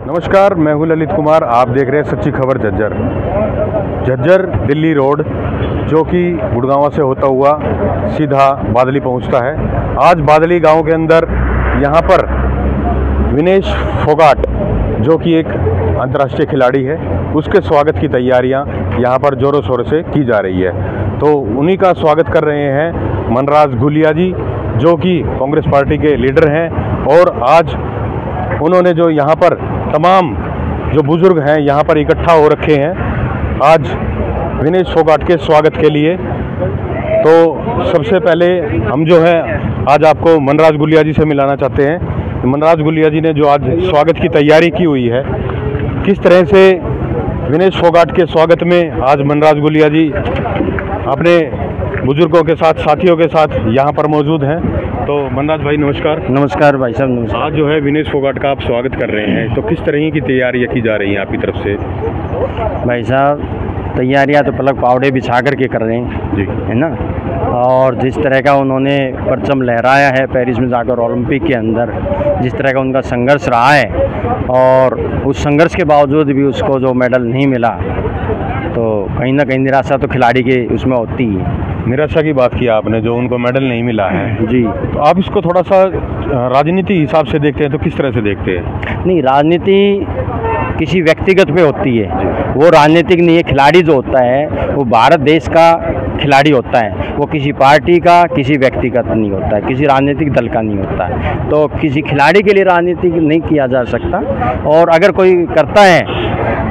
नमस्कार, मैं हूं ललित कुमार। आप देख रहे हैं सच्ची खबर झज्जर। झज्जर दिल्ली रोड जो कि गुड़गांव से होता हुआ सीधा बादली पहुंचता है। आज बादली गांव के अंदर यहां पर विनेश फोगाट जो कि एक अंतर्राष्ट्रीय खिलाड़ी है, उसके स्वागत की तैयारियां यहां पर जोरों शोरों से की जा रही है। तो उन्हीं का स्वागत कर रहे हैं मनराज गुलिया जी, जो कि कांग्रेस पार्टी के लीडर हैं। और आज उन्होंने जो यहाँ पर तमाम जो बुजुर्ग हैं यहाँ पर इकट्ठा हो रखे हैं आज विनेश फोगाट के स्वागत के लिए। तो सबसे पहले हम जो है आज आपको मनराज गुलिया जी से मिलाना चाहते हैं। मनराज गुलिया जी ने जो आज स्वागत की तैयारी की हुई है, किस तरह से विनेश फोगाट के स्वागत में आज मनराज गुलिया जी अपने बुजुर्गों के साथ, साथियों के साथ यहाँ पर मौजूद हैं। तो मनराज भाई नमस्कार। नमस्कार भाई साहब, नमस्कार। आज जो है विनेश फोगाट का आप स्वागत कर रहे हैं, तो किस तरह की तैयारियां की जा रही हैं आपकी तरफ से? भाई साहब, तैयारियां तो पलक पावड़े बिछा कर के कर रहे हैं जी, है ना। और जिस तरह का उन्होंने परचम लहराया है पेरिस में जाकर ओलंपिक के अंदर, जिस तरह का उनका संघर्ष रहा है और उस संघर्ष के बावजूद भी उसको जो मेडल नहीं मिला, तो कहीं ना कहीं निराशा तो खिलाड़ी के उसमें होती है। निराशा की बात की आपने, जो उनको मेडल नहीं मिला है जी, तो आप इसको थोड़ा सा राजनीति हिसाब से देखते हैं तो किस तरह से देखते हैं? नहीं, राजनीति किसी व्यक्तिगत पे होती है, वो राजनीतिक नहीं है। खिलाड़ी जो होता है वो भारत देश का खिलाड़ी होता है, वो किसी पार्टी का, किसी व्यक्तिगत नहीं होता है, किसी राजनीतिक दल का नहीं होता है। तो किसी खिलाड़ी के लिए राजनीति नहीं किया जा सकता। और अगर कोई करता है,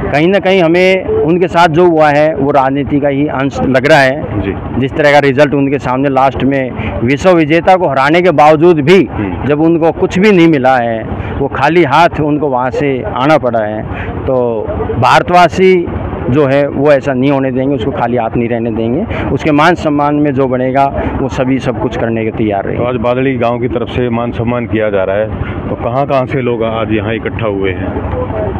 कहीं ना कहीं हमें उनके साथ जो हुआ है वो राजनीति का ही अंश लग रहा है जी। जिस तरह का रिजल्ट उनके सामने लास्ट में विश्व विजेता को हराने के बावजूद भी जब उनको कुछ भी नहीं मिला है, वो खाली हाथ उनको वहाँ से आना पड़ा है। तो भारतवासी जो है वो ऐसा नहीं होने देंगे, उसको खाली हाथ नहीं रहने देंगे। उसके मान सम्मान में जो बनेगा वो सभी सब कुछ करने के तैयार रहेंगे। तो आज बादली गांव की तरफ से मान सम्मान किया जा रहा है, तो कहाँ कहाँ से लोग आज यहाँ इकट्ठा हुए हैं?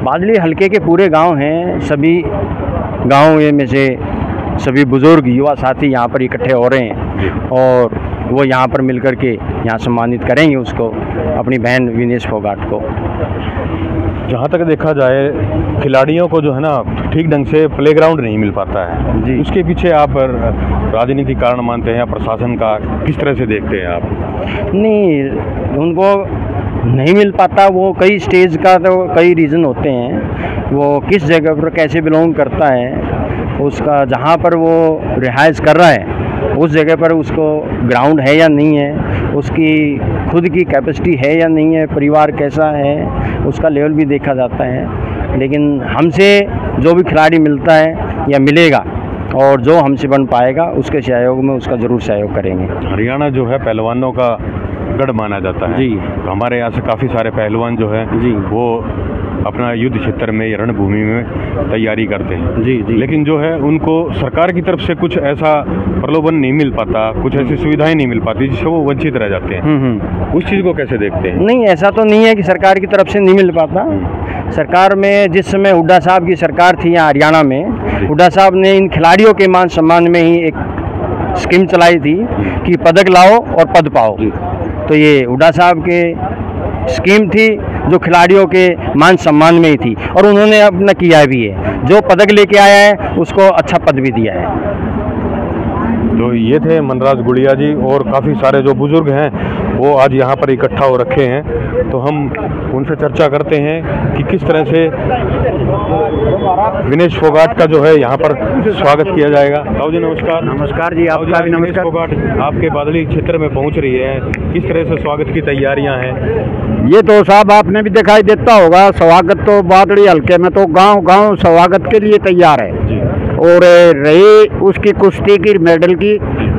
बादली हल्के के पूरे गांव हैं, सभी गाँव में से सभी बुजुर्ग युवा साथी यहाँ पर इकट्ठे हो रहे हैं और वो यहाँ पर मिलकर के यहाँ सम्मानित करेंगे उसको, अपनी बहन विनेश फोगाट को। जहाँ तक देखा जाए, खिलाड़ियों को जो है ना ठीक ढंग से प्लेग्राउंड नहीं मिल पाता है जी। उसके पीछे आप राजनीतिक कारण मानते हैं या प्रशासन का, किस तरह से देखते हैं आप? नहीं, उनको नहीं मिल पाता, वो कई स्टेज का तो कई रीज़न होते हैं। वो किस जगह पर कैसे बिलोंग करता है, उसका जहाँ पर वो रिहाइश कर रहा है उस जगह पर उसको ग्राउंड है या नहीं है, उसकी खुद की कैपेसिटी है या नहीं है, परिवार कैसा है, उसका लेवल भी देखा जाता है। लेकिन हमसे जो भी खिलाड़ी मिलता है या मिलेगा और जो हमसे बन पाएगा उसके सहयोग में उसका ज़रूर सहयोग करेंगे। हरियाणा जो है पहलवानों का गढ़ माना जाता है जी। तो हमारे यहाँ से काफ़ी सारे पहलवान जो है जी, वो अपना युद्ध क्षेत्र में, रणभूमि में तैयारी करते हैं जी जी। लेकिन जो है उनको सरकार की तरफ से कुछ ऐसा प्रलोभन नहीं मिल पाता, कुछ ऐसी सुविधाएं नहीं मिल पाती जिससे वो वंचित रह जाते हैं। उस चीज़ को कैसे देखते हैं? नहीं, ऐसा तो नहीं है कि सरकार की तरफ से नहीं मिल पाता। सरकार में जिस समय हुड्डा साहब की सरकार थी यहाँ हरियाणा में, हुड्डा साहब ने इन खिलाड़ियों के मान सम्मान में ही एक स्कीम चलाई थी कि पदक लाओ और पद पाओ। तो ये हुड्डा साहब के स्कीम थी जो खिलाड़ियों के मान सम्मान में ही थी और उन्होंने अपना किया भी है। जो पदक लेके आया है उसको अच्छा पद भी दिया है। तो ये थे मनराज गुलिया जी, और काफ़ी सारे जो बुजुर्ग हैं वो आज यहाँ पर इकट्ठा हो रखे हैं। तो हम उनसे चर्चा करते हैं कि किस तरह से विनेश फोगाट का जो है यहाँ पर स्वागत किया जाएगा। साहू जी नमस्कार। नमस्कार जी, आपका भी नमस्कार। फोगाट आपके बादली क्षेत्र में पहुँच रही है, किस तरह से स्वागत की तैयारियाँ हैं? ये तो साहब आपने भी दिखाई देता होगा, स्वागत तो बादली हल्के में तो गांव गांव स्वागत के लिए तैयार है जी। और रही उसकी कुश्ती की मेडल की,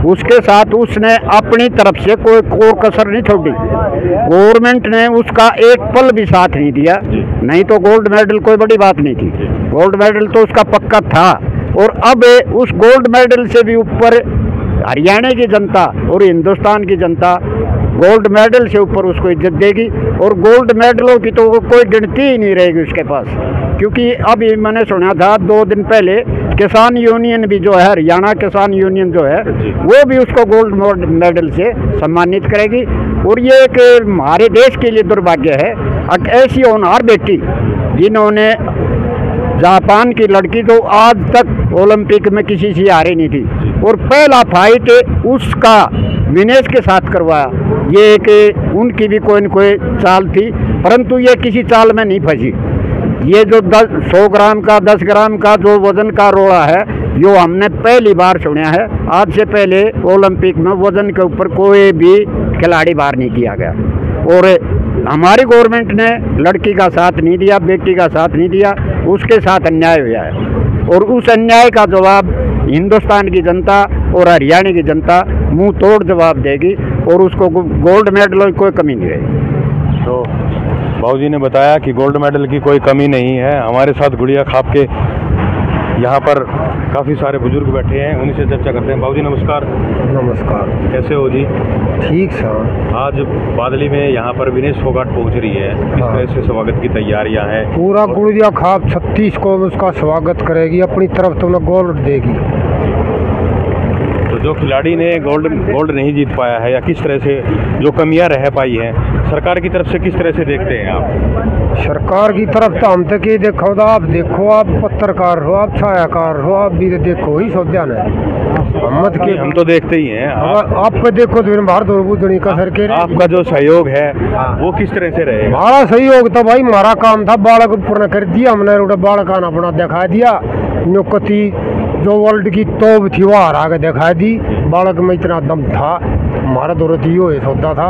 उसके साथ उसने अपनी तरफ से कोई कोर कसर नहीं छोड़ी। गवर्नमेंट ने उसका एक पल भी साथ नहीं दिया, नहीं तो गोल्ड मेडल कोई बड़ी बात नहीं थी। गोल्ड मेडल तो उसका पक्का था और अब उस गोल्ड मेडल से भी ऊपर हरियाणा की जनता और हिंदुस्तान की जनता गोल्ड मेडल से ऊपर उसको इज्जत देगी। और गोल्ड मेडलों की तो कोई गिनती ही नहीं रहेगी उसके पास, क्योंकि अभी मैंने सुना था 2 दिन पहले किसान यूनियन भी जो है, हरियाणा किसान यूनियन जो है, वो भी उसको गोल्ड मेडल से सम्मानित करेगी। और ये एक हमारे देश के लिए दुर्भाग्य है, ऐसी होनहार बेटी जिन्होंने जापान की लड़की जो आज तक ओलंपिक में किसी से हारी नहीं थी और पहला फाइट उसका विनेश के साथ करवाया, ये एक उनकी भी कोई न कोई चाल थी, परंतु ये किसी चाल में नहीं फंसी। ये जो 100 ग्राम का 10 ग्राम का जो वजन का रोड़ा है, यो हमने पहली बार सुना है। आज से पहले ओलंपिक में वजन के ऊपर कोई भी खिलाड़ी बाहर नहीं किया गया। और हमारी गवर्नमेंट ने लड़की का साथ नहीं दिया, बेटी का साथ नहीं दिया, उसके साथ अन्याय हुआ है। और उस अन्याय का जवाब हिंदुस्तान की जनता और हरियाणा की जनता मुंह तोड़ जवाब देगी और उसको गोल्ड मेडल की कोई कमी नहीं रहेगी। तो बाबूजी ने बताया कि गोल्ड मेडल की कोई कमी नहीं है। हमारे साथ गुड़िया खाप के यहाँ पर काफ़ी सारे बुजुर्ग बैठे हैं, उन्हीं से चर्चा करते हैं। बाबूजी नमस्कार। नमस्कार। कैसे हो जी? ठीक सर। आज बादली में यहाँ पर विनेश फोगाट पहुँच रही है, किस तरह से स्वागत की तैयारियाँ हैं? पूरा गुड़िया खाप 36 को उसका स्वागत करेगी, अपनी तरफ तो उन्हें गोल्ड देगी। तो जो खिलाड़ी ने गोल्ड नहीं जीत पाया है या किस तरह से जो कमियां रह पाई हैं, सरकार की तरफ से किस तरह से देखते हैं आप? सरकार की तरफ तो हम तक ये देखो, आप देखो, आप पत्रकार हो, आप छायाकार हो, आप भी देखो ही सोध्यान है मत के। हम तो देखते ही हैं। आपको देखो तो बाहर दौड़ का सर के आपका जो सहयोग है वो किस तरह से रहेगा? हमारा सहयोग तो भाई हमारा काम था, बालक पूर्ण कर दिया हमने, बालक अपना दिखा दिया। नुकती जो वर्ल्ड की तोब थी वो हरा के दिखा दी, बालक में इतना दम था, हमारा जरूरत ये सौदा था।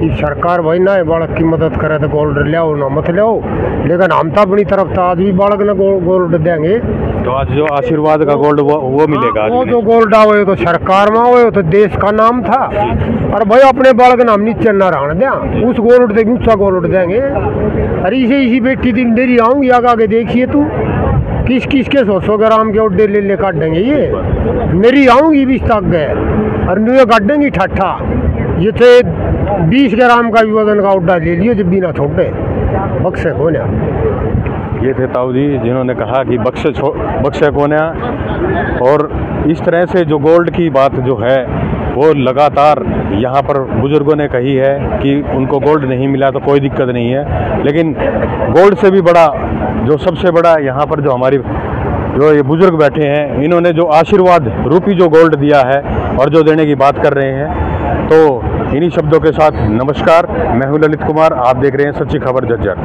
इस सरकार भाई ना बालक की मदद करे तो गोल्ड ले आओ ना मत ले आओ, लेकिन हम तो अपनी तरफ था, आज भी बालक ने गोल्ड देंगे। तो आज जो आशीर्वाद का गोल्ड वो मिलेगा? वो जो गोल्ड आवे तो सरकार में आवे तो देश का नाम था। और भाई अपने बालक नाम नीचे न रहने दें, उस गोल्ड से ऊंचा गोल्ड देंगे। अरे इसी बेटी दिन देरी आऊंगी, आगे देखिए तू किस किस के 100 ग्राम के ओडे ले काटेंगे। ये मेरी आऊंगी 20 तक गए और नुए काटेंगी ठट्ठा। ये थे 20 ग्राम का भी वजन का ओडा ले लियो जब बिना छोटे बक्से कोन्या। ये थे ताऊ जी जिन्होंने कहा कि बक्से कोन्या। और इस तरह से जो गोल्ड की बात जो है वो लगातार यहाँ पर बुजुर्गों ने कही है कि उनको गोल्ड नहीं मिला तो कोई दिक्कत नहीं है, लेकिन गोल्ड से भी बड़ा जो सबसे बड़ा यहाँ पर जो हमारी जो ये बुजुर्ग बैठे हैं, इन्होंने जो आशीर्वाद रूपी जो गोल्ड दिया है और जो देने की बात कर रहे हैं। तो इन्हीं शब्दों के साथ नमस्कार, मैं हूं ललित कुमार, आप देख रहे हैं सच्ची खबर झज्जर।